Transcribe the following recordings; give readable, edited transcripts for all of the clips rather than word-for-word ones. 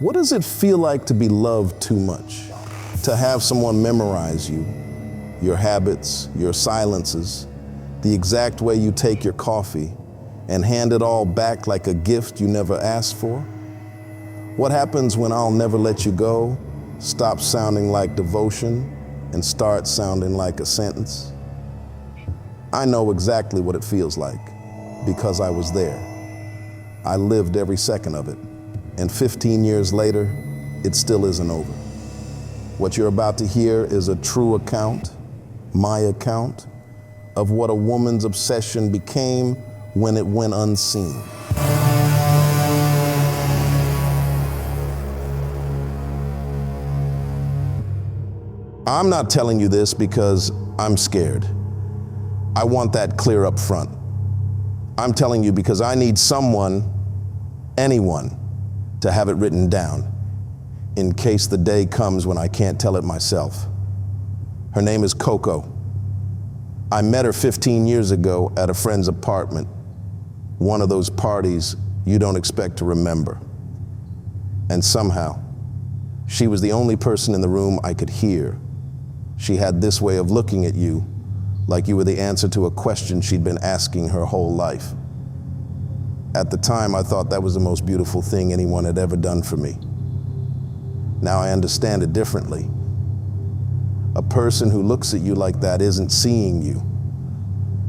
What does it feel like to be loved too much? To have someone memorize you, your habits, your silences, the exact way you take your coffee, and hand it all back like a gift you never asked for? What happens when I'll never let you go stops sounding like devotion and starts sounding like a sentence? I know exactly what it feels like because I was there. I lived every second of it. And 15 years later, it still isn't over. What you're about to hear is a true account, my account, of what a woman's obsession became when it went unseen. I'm not telling you this because I'm scared. I want that clear up front. I'm telling you because I need someone, anyone, to have it written down in case the day comes when I can't tell it myself. Her name is Coco. I met her 15 years ago at a friend's apartment, one of those parties you don't expect to remember. And somehow, she was the only person in the room I could hear. She had this way of looking at you like you were the answer to a question she'd been asking her whole life. At the time, I thought that was the most beautiful thing anyone had ever done for me. Now I understand it differently. A person who looks at you like that isn't seeing you.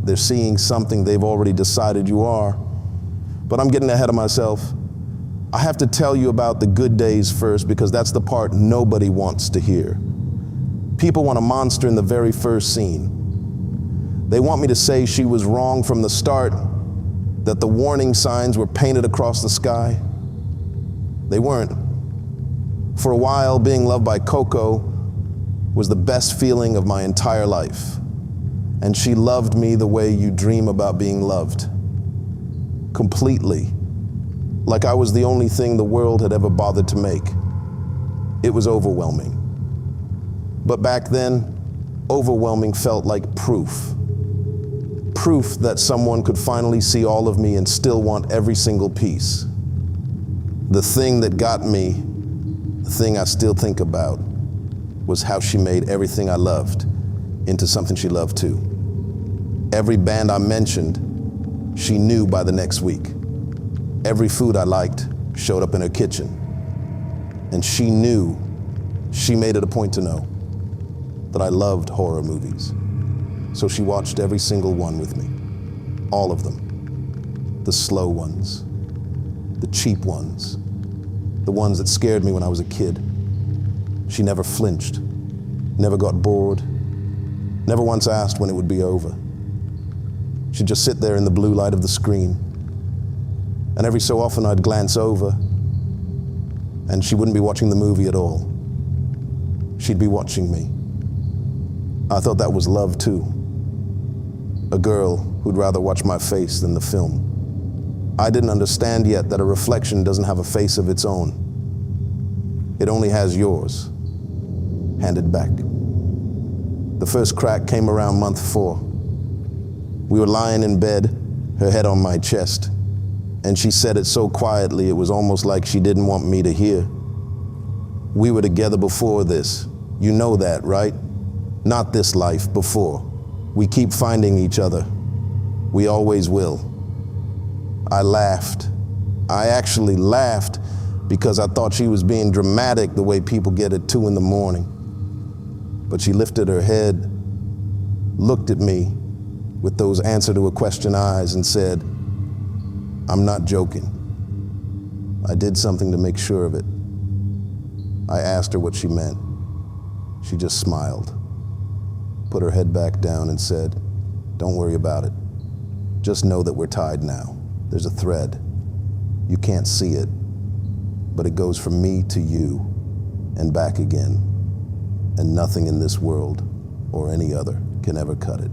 They're seeing something they've already decided you are. But I'm getting ahead of myself. I have to tell you about the good days first because that's the part nobody wants to hear. People want a monster in the very first scene. They want me to say she was wrong from the start, that the warning signs were painted across the sky. They weren't. For a while, being loved by Coco was the best feeling of my entire life. And she loved me the way you dream about being loved. Completely. Like I was the only thing the world had ever bothered to make. It was overwhelming. But back then, overwhelming felt like proof. Proof that someone could finally see all of me and still want every single piece. The thing that got me, the thing I still think about, was how she made everything I loved into something she loved too. Every band I mentioned, she knew by the next week. Every food I liked showed up in her kitchen. And she knew, she made it a point to know, that I loved horror movies. So she watched every single one with me. All of them. The slow ones. The cheap ones. The ones that scared me when I was a kid. She never flinched. Never got bored. Never once asked when it would be over. She'd just sit there in the blue light of the screen. And every so often I'd glance over and she wouldn't be watching the movie at all. She'd be watching me. I thought that was love too. A girl who'd rather watch my face than the film. I didn't understand yet that a reflection doesn't have a face of its own. It only has yours, handed back. The first crack came around month 4. We were lying in bed, her head on my chest, and she said it so quietly it was almost like she didn't want me to hear. We were together before this. You know that, right? Not this life, before. We keep finding each other. We always will. I laughed. I actually laughed because I thought she was being dramatic the way people get at 2 in the morning. But she lifted her head, looked at me with those answer to a question eyes and said, "I'm not joking. I did something to make sure of it." I asked her what she meant. She just smiled, put her head back down and said, "Don't worry about it. Just know that we're tied now. There's a thread. You can't see it, but it goes from me to you and back again. And nothing in this world or any other can ever cut it."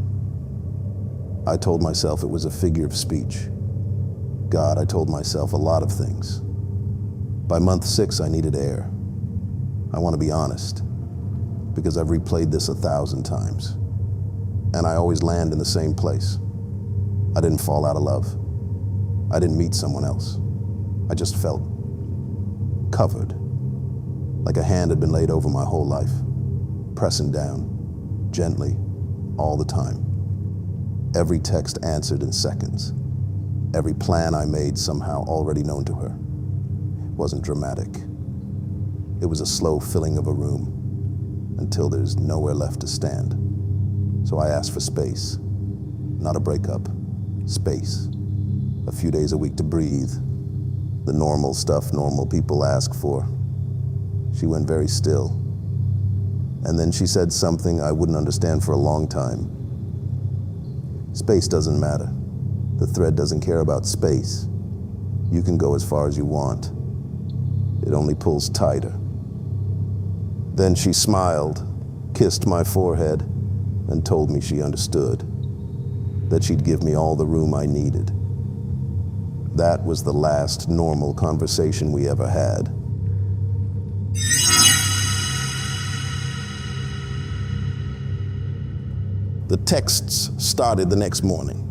I told myself it was a figure of speech. God, I told myself a lot of things. By month 6, I needed air. I want to be honest, because I've replayed this 1,000 times. And I always land in the same place. I didn't fall out of love. I didn't meet someone else. I just felt covered. like a hand had been laid over my whole life, pressing down, gently, all the time. Every text answered in seconds. Every plan I made somehow already known to her. It wasn't dramatic. It was a slow filling of a room until there's nowhere left to stand. So I asked for space, not a breakup, space. A few days a week to breathe, the normal stuff normal people ask for. She went very still. And then she said something I wouldn't understand for a long time. Space doesn't matter. The thread doesn't care about space. You can go as far as you want. It only pulls tighter. Then she smiled, kissed my forehead, and told me she understood, that she'd give me all the room I needed. That was the last normal conversation we ever had. The texts started the next morning.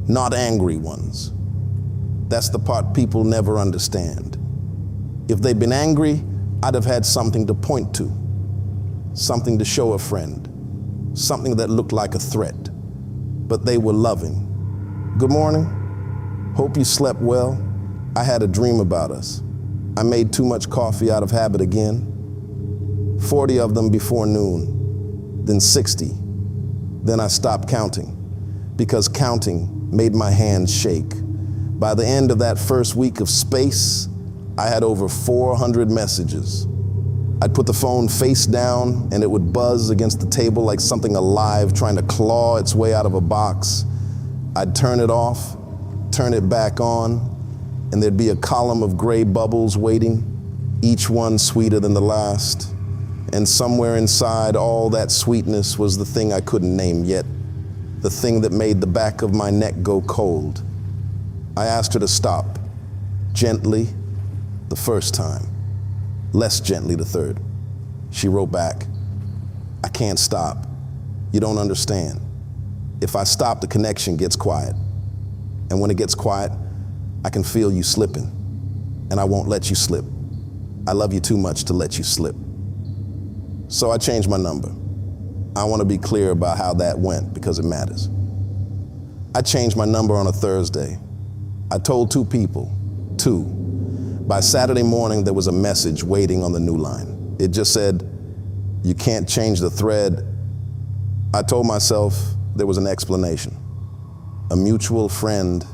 Not angry ones. That's the part people never understand. If they'd been angry, I'd have had something to point to, something to show a friend, something that looked like a threat. But they were loving. Good morning. Hope you slept well. I had a dream about us. I made too much coffee out of habit again. 40 of them before noon, then 60. Then I stopped counting, because counting made my hands shake. By the end of that first week of space, I had over 400 messages. I'd put the phone face down and it would buzz against the table like something alive trying to claw its way out of a box. I'd turn it off, turn it back on, and there'd be a column of gray bubbles waiting, each one sweeter than the last. And somewhere inside all that sweetness was the thing I couldn't name yet, the thing that made the back of my neck go cold. I asked her to stop, gently, the first time, less gently the third. She wrote back, I can't stop. You don't understand. If I stop, the connection gets quiet. And when it gets quiet, I can feel you slipping, and I won't let you slip. I love you too much to let you slip. So I changed my number. I want to be clear about how that went because it matters. I changed my number on a Thursday. I told two people. By Saturday morning, there was a message waiting on the new line. It just said, you can't change the thread. I told myself there was an explanation. A mutual friend,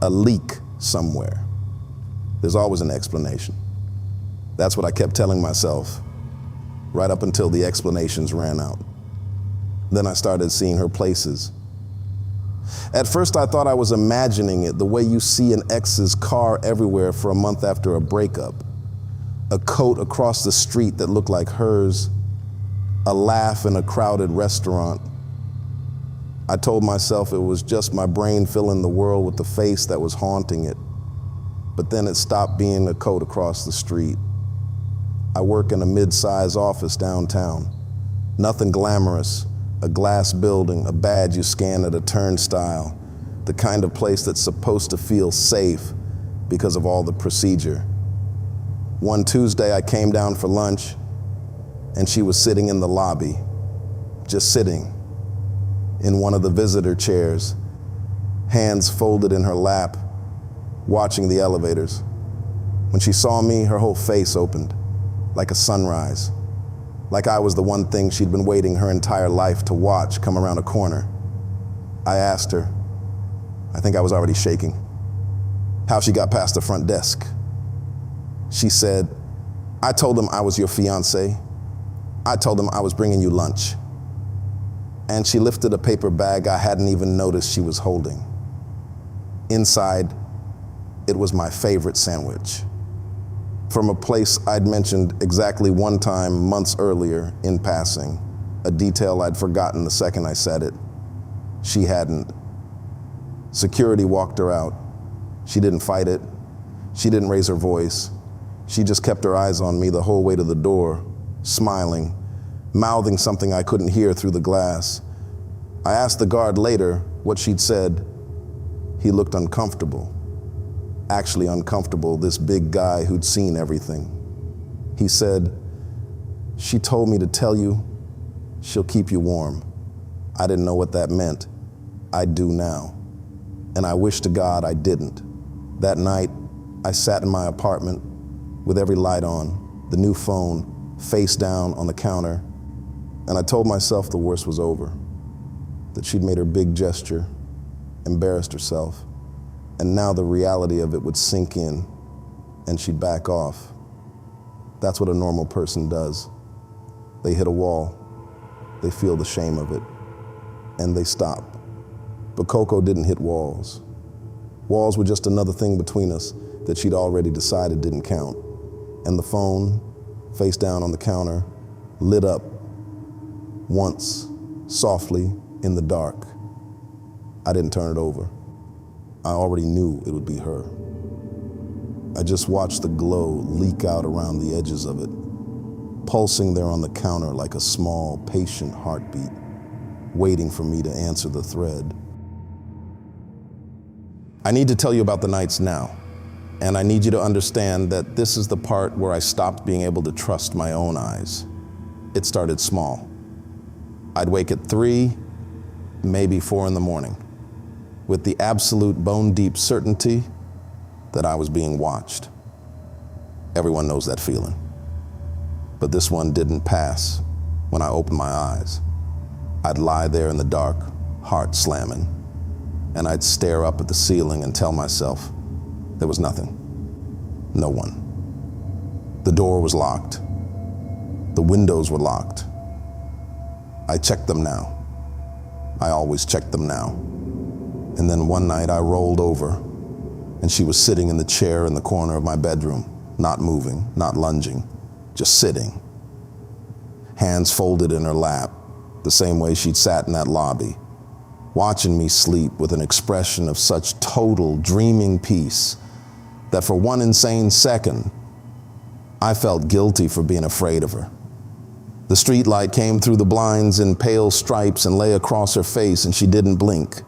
a leak somewhere. There's always an explanation. That's what I kept telling myself, right up until the explanations ran out. Then I started seeing her places. At first I thought I was imagining it, the way you see an ex's car everywhere for a month after a breakup. A coat across the street that looked like hers, a laugh in a crowded restaurant. I told myself it was just my brain filling the world with the face that was haunting it. But then it stopped being a coat across the street. I work in a mid-size office downtown. Nothing glamorous, a glass building, a badge you scan at a turnstile, the kind of place that's supposed to feel safe because of all the procedure. One Tuesday I came down for lunch and she was sitting in the lobby, just sitting in one of the visitor chairs, hands folded in her lap, watching the elevators. When she saw me, her whole face opened, like a sunrise, like I was the one thing she'd been waiting her entire life to watch come around a corner. I asked her, I think I was already shaking, how she got past the front desk. She said, I told them I was your fiance. I told them I was bringing you lunch. And she lifted a paper bag I hadn't even noticed she was holding. Inside, it was my favorite sandwich, from a place I'd mentioned exactly one time months earlier in passing, a detail I'd forgotten the second I said it. She hadn't. Security walked her out. She didn't fight it. She didn't raise her voice. She just kept her eyes on me the whole way to the door, smiling, mouthing something I couldn't hear through the glass. I asked the guard later what she'd said. He looked uncomfortable. Actually uncomfortable, this big guy who'd seen everything. He said, "She told me to tell you she'll keep you warm." I didn't know what that meant. I do now. And I wish to God I didn't. That night, I sat in my apartment with every light on, the new phone face down on the counter, and I told myself the worst was over, that she'd made her big gesture, embarrassed herself, and now the reality of it would sink in and she'd back off. That's what a normal person does. They hit a wall, they feel the shame of it, and they stop. But Coco didn't hit walls. Walls were just another thing between us that she'd already decided didn't count. And the phone, face down on the counter, lit up once, softly, in the dark. I didn't turn it over. I already knew it would be her. I just watched the glow leak out around the edges of it, pulsing there on the counter like a small, patient heartbeat, waiting for me to answer the thread. I need to tell you about the nights now, and I need you to understand that this is the part where I stopped being able to trust my own eyes. It started small. I'd wake at 3, maybe 4 in the morning, with the absolute bone-deep certainty that I was being watched. Everyone knows that feeling. But this one didn't pass when I opened my eyes. I'd lie there in the dark, heart slamming, and I'd stare up at the ceiling and tell myself there was nothing, no one. The door was locked. The windows were locked. I checked them now. I always checked them now. And then one night I rolled over and she was sitting in the chair in the corner of my bedroom, not moving, not lunging, just sitting. Hands folded in her lap, the same way she'd sat in that lobby, watching me sleep with an expression of such total dreaming peace that for one insane second, I felt guilty for being afraid of her. The streetlight came through the blinds in pale stripes and lay across her face, and she didn't blink.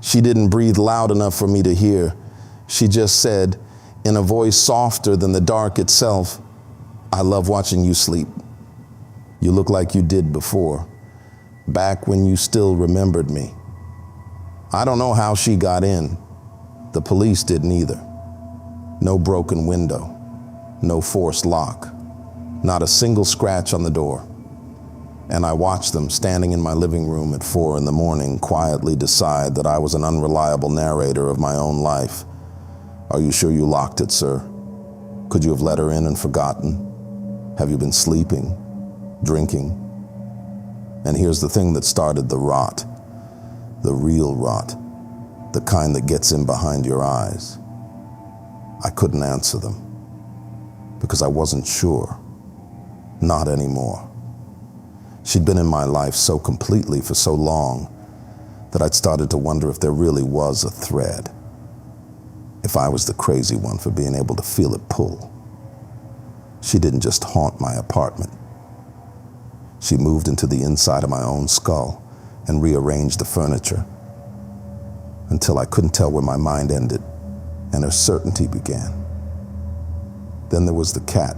She didn't breathe loud enough for me to hear. She just said, in a voice softer than the dark itself, "I love watching you sleep. You look like you did before, back when you still remembered me." I don't know how she got in. The police didn't either. No broken window, no forced lock, not a single scratch on the door. And I watched them standing in my living room at 4 in the morning quietly decide that I was an unreliable narrator of my own life. "Are you sure you locked it, sir? Could you have let her in and forgotten? Have you been sleeping, drinking?" And here's the thing that started the rot, the real rot, the kind that gets in behind your eyes. I couldn't answer them because I wasn't sure. Not anymore. She'd been in my life so completely for so long that I'd started to wonder if there really was a thread. If I was the crazy one for being able to feel it pull. She didn't just haunt my apartment. She moved into the inside of my own skull and rearranged the furniture until I couldn't tell where my mind ended and her certainty began. Then there was the cat.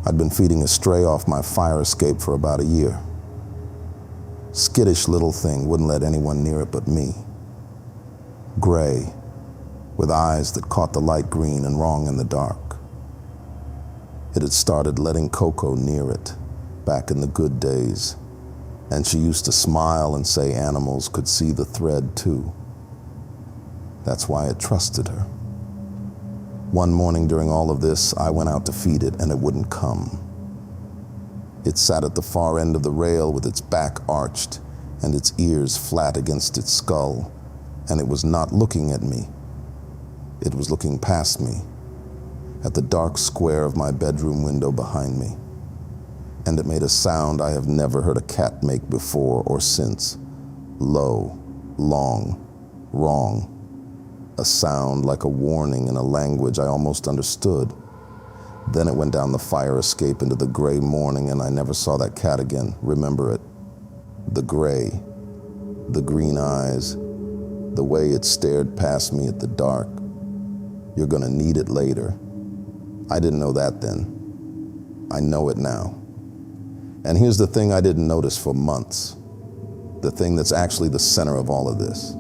I'd been feeding a stray off my fire escape for about a year. Skittish little thing, wouldn't let anyone near it but me. Gray, with eyes that caught the light green and wrong in the dark. It had started letting Coco near it back in the good days, and she used to smile and say animals could see the thread too. That's why it trusted her. One morning during all of this, I went out to feed it and it wouldn't come. It sat at the far end of the rail with its back arched and its ears flat against its skull, and it was not looking at me. It was looking past me, at the dark square of my bedroom window behind me. And it made a sound I have never heard a cat make before or since. Low, long, wrong. A sound like a warning in a language I almost understood. Then it went down the fire escape into the gray morning, and I never saw that cat again. Remember it. The gray, the green eyes, the way it stared past me at the dark. You're gonna need it later. I didn't know that then. I know it now. And here's the thing I didn't notice for months. The thing that's actually the center of all of this.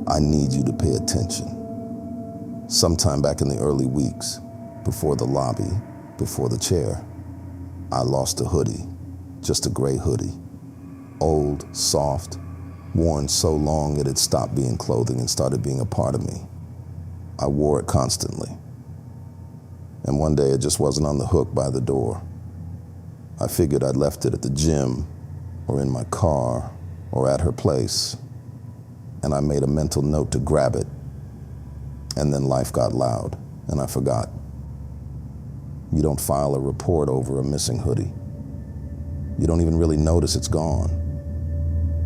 I need you to pay attention. Sometime back in the early weeks, before the lobby, before the chair, I lost a hoodie, just a gray hoodie. Old, soft, worn so long it had stopped being clothing and started being a part of me. I wore it constantly. And one day it just wasn't on the hook by the door. I figured I'd left it at the gym or in my car or at her place. And I made a mental note to grab it. And then life got loud and I forgot. You don't file a report over a missing hoodie. You don't even really notice it's gone.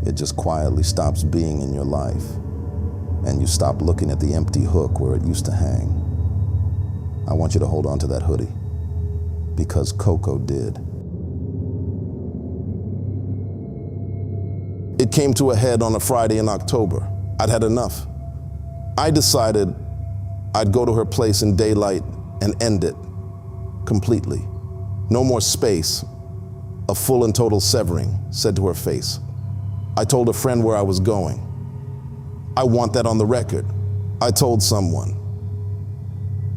It just quietly stops being in your life. And you stop looking at the empty hook where it used to hang. I want you to hold on to that hoodie because Coco did. It came to a head on a Friday in October. I'd had enough. I decided I'd go to her place in daylight and end it completely. No more space, a full and total severing, said to her face. I told a friend where I was going. I want that on the record. I told someone.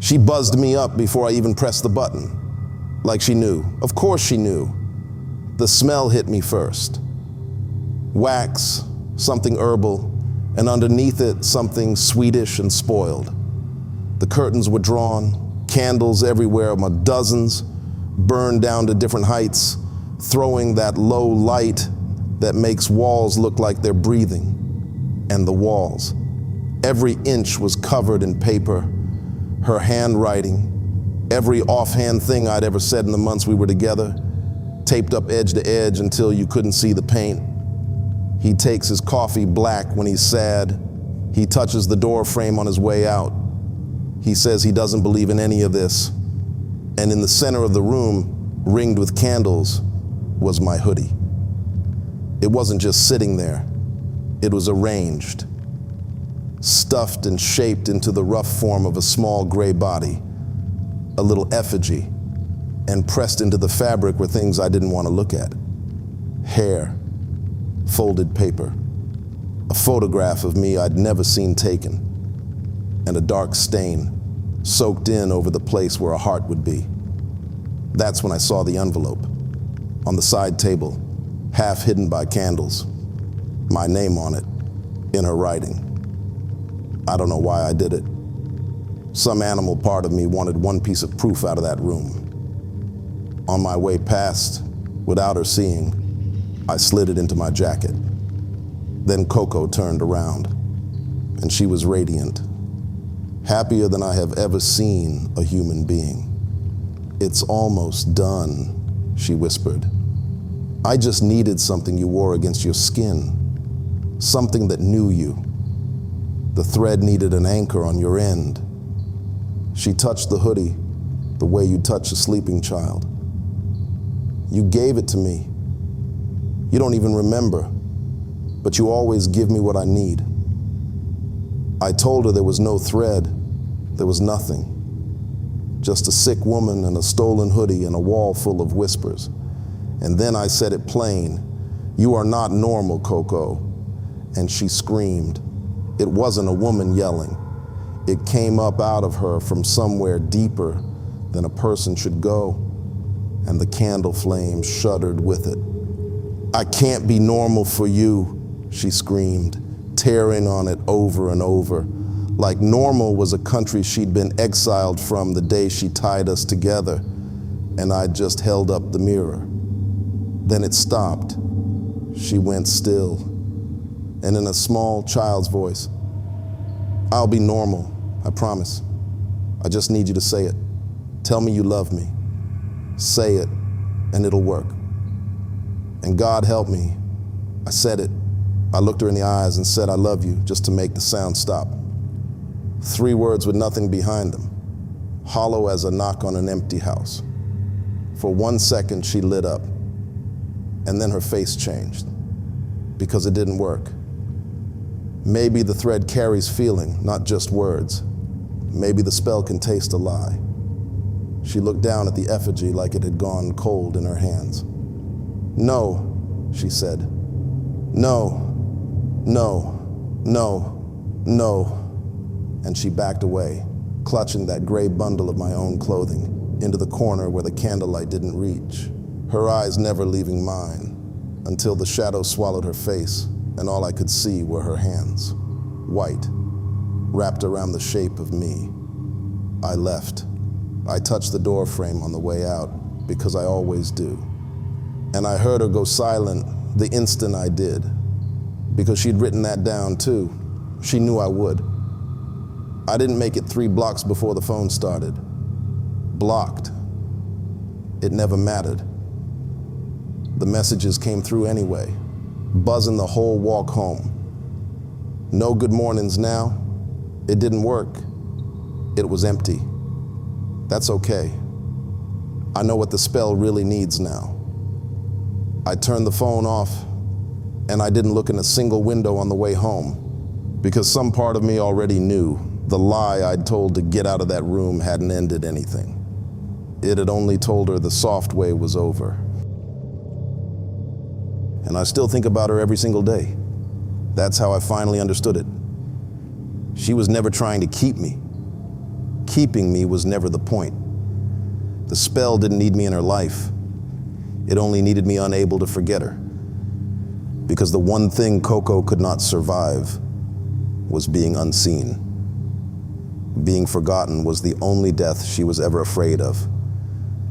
She buzzed me up before I even pressed the button, like she knew. Of course she knew. The smell hit me first. Wax, something herbal, and underneath it, something Swedish and spoiled. The curtains were drawn, candles everywhere, dozens, burned down to different heights, throwing that low light that makes walls look like they're breathing. And the walls, every inch was covered in paper, her handwriting, every offhand thing I'd ever said in the months we were together, taped up edge to edge until you couldn't see the paint. He takes his coffee black when he's sad. He touches the door frame on his way out. He says he doesn't believe in any of this. And in the center of the room, ringed with candles, was my hoodie. It wasn't just sitting there. It was arranged, stuffed and shaped into the rough form of a small gray body, a little effigy, and pressed into the fabric were things I didn't want to look at. Hair, folded paper, a photograph of me I'd never seen taken, and a dark stain soaked in over the place where a heart would be. That's when I saw the envelope on the side table, half hidden by candles, my name on it, in her writing. I don't know why I did it. Some animal part of me wanted one piece of proof out of that room. On my way past, without her seeing, I slid it into my jacket. Then Coco turned around, and she was radiant, happier than I have ever seen a human being. It's almost done, she whispered. I just needed something you wore against your skin, something that knew you. The thread needed an anchor on your end. She touched the hoodie the way you touch a sleeping child. You gave it to me. You don't even remember, but you always give me what I need. I told her there was no thread, there was nothing. Just a sick woman and a stolen hoodie and a wall full of whispers. And then I said it plain, you are not normal, Coco. And she screamed. It wasn't a woman yelling. It came up out of her from somewhere deeper than a person should go, and the candle flame shuddered with it. I can't be normal for you, she screamed, tearing on it over and over, like normal was a country she'd been exiled from the day she tied us together, and I just held up the mirror. Then it stopped. She went still, and in a small child's voice, I'll be normal, I promise. I just need you to say it. Tell me you love me. Say it, and it'll work. And God help me, I said it. I looked her in the eyes and said, I love you, just to make the sound stop. 3 words with nothing behind them, hollow as a knock on an empty house. For 1 second, she lit up, and then her face changed, because it didn't work. Maybe the thread carries feeling, not just words. Maybe the spell can taste a lie. She looked down at the effigy like it had gone cold in her hands. "No," she said. "No, no, no, no." And she backed away, clutching that gray bundle of my own clothing into the corner where the candlelight didn't reach, her eyes never leaving mine, until the shadow swallowed her face and all I could see were her hands, white, wrapped around the shape of me. I left. I touched the door frame on the way out, because I always do. And I heard her go silent the instant I did, because she'd written that down too. She knew I would. I didn't make it 3 blocks before the phone started. Blocked. It never mattered. The messages came through anyway, buzzing the whole walk home. No good mornings now. It didn't work. It was empty. That's okay. I know what the spell really needs now. I turned the phone off, and I didn't look in a single window on the way home, because some part of me already knew the lie I'd told to get out of that room hadn't ended anything. It had only told her the soft way was over. And I still think about her every single day. That's how I finally understood it. She was never trying to keep me. Keeping me was never the point. The spell didn't need me in her life. It only needed me unable to forget her. Because the one thing Coco could not survive was being unseen. Being forgotten was the only death she was ever afraid of.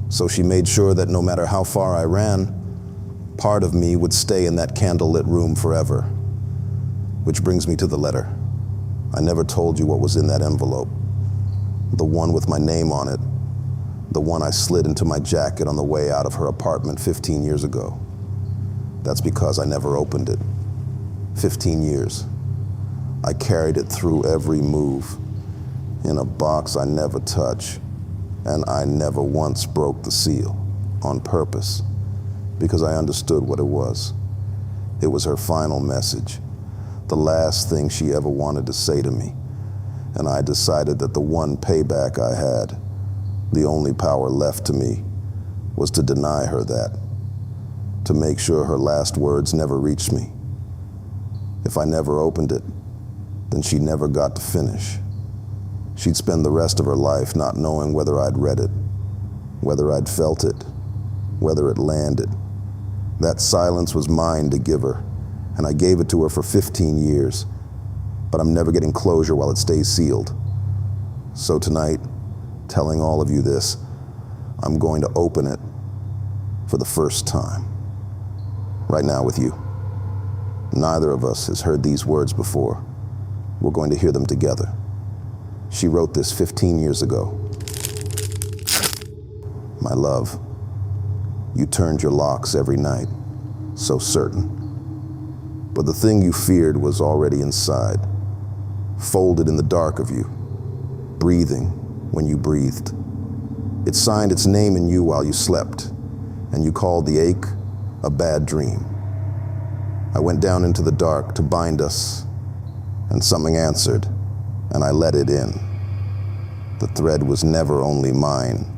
So she made sure that no matter how far I ran, part of me would stay in that candlelit room forever. Which brings me to the letter. I never told you what was in that envelope. The one with my name on it. The one I slid into my jacket on the way out of her apartment 15 years ago. That's because I never opened it. 15 years. I carried it through every move, in a box I never touch, and I never once broke the seal, on purpose, because I understood what it was. It was her final message, the last thing she ever wanted to say to me, and I decided that the one payback I had, the only power left to me, was to deny her that, to make sure her last words never reached me. If I never opened it, then she never got to finish. She'd spend the rest of her life not knowing whether I'd read it, whether I'd felt it, whether it landed. That silence was mine to give her, and I gave it to her for 15 years, but I'm never getting closure while it stays sealed. So tonight, telling all of you this, I'm going to open it for the first time. Right now with you. Neither of us has heard these words before. We're going to hear them together. She wrote this 15 years ago. My love, you turned your locks every night, so certain. But the thing you feared was already inside, folded in the dark of you, breathing when you breathed. It signed its name in you while you slept, and you called the ache a bad dream. I went down into the dark to bind us, and something answered, and I let it in. The thread was never only mine.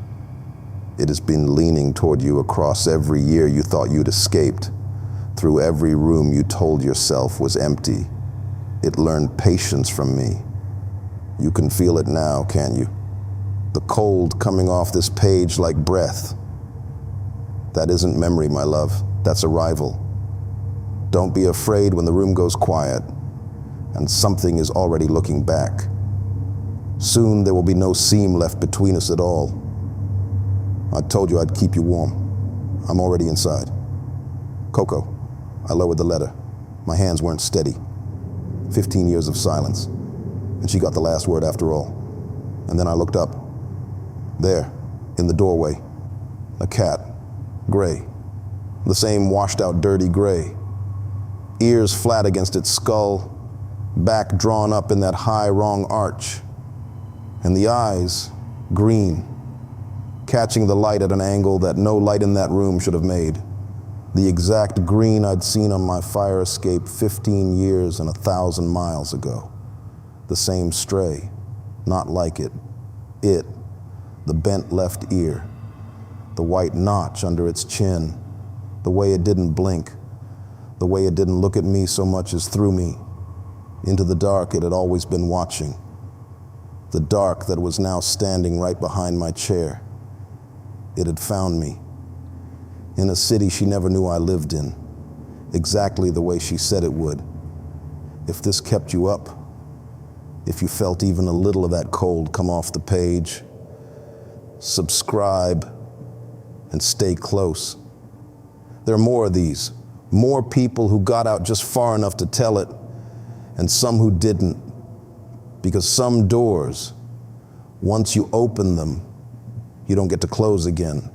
It has been leaning toward you across every year you thought you'd escaped, through every room you told yourself was empty. It learned patience from me. You can feel it now, can't you? The cold coming off this page like breath. That isn't memory, my love. That's arrival. Don't be afraid when the room goes quiet and something is already looking back. Soon there will be no seam left between us at all. I told you I'd keep you warm. I'm already inside. Coco, I lowered the letter. My hands weren't steady. 15 years of silence. And she got the last word after all. And then I looked up. There, in the doorway, a cat, gray. The same washed out dirty gray. Ears flat against its skull, back drawn up in that high wrong arch. And the eyes, green, catching the light at an angle that no light in that room should have made. The exact green I'd seen on my fire escape 15 years and 1,000 miles ago. The same stray, not like it. It, the bent left ear, the white notch under its chin, the way it didn't blink, the way it didn't look at me so much as through me. Into the dark it had always been watching, the dark that was now standing right behind my chair. It had found me, in a city she never knew I lived in, exactly the way she said it would. If this kept you up, if you felt even a little of that cold come off the page, subscribe and stay close. There are more of these, more people who got out just far enough to tell it, and some who didn't, because some doors, once you open them, you don't get to close again.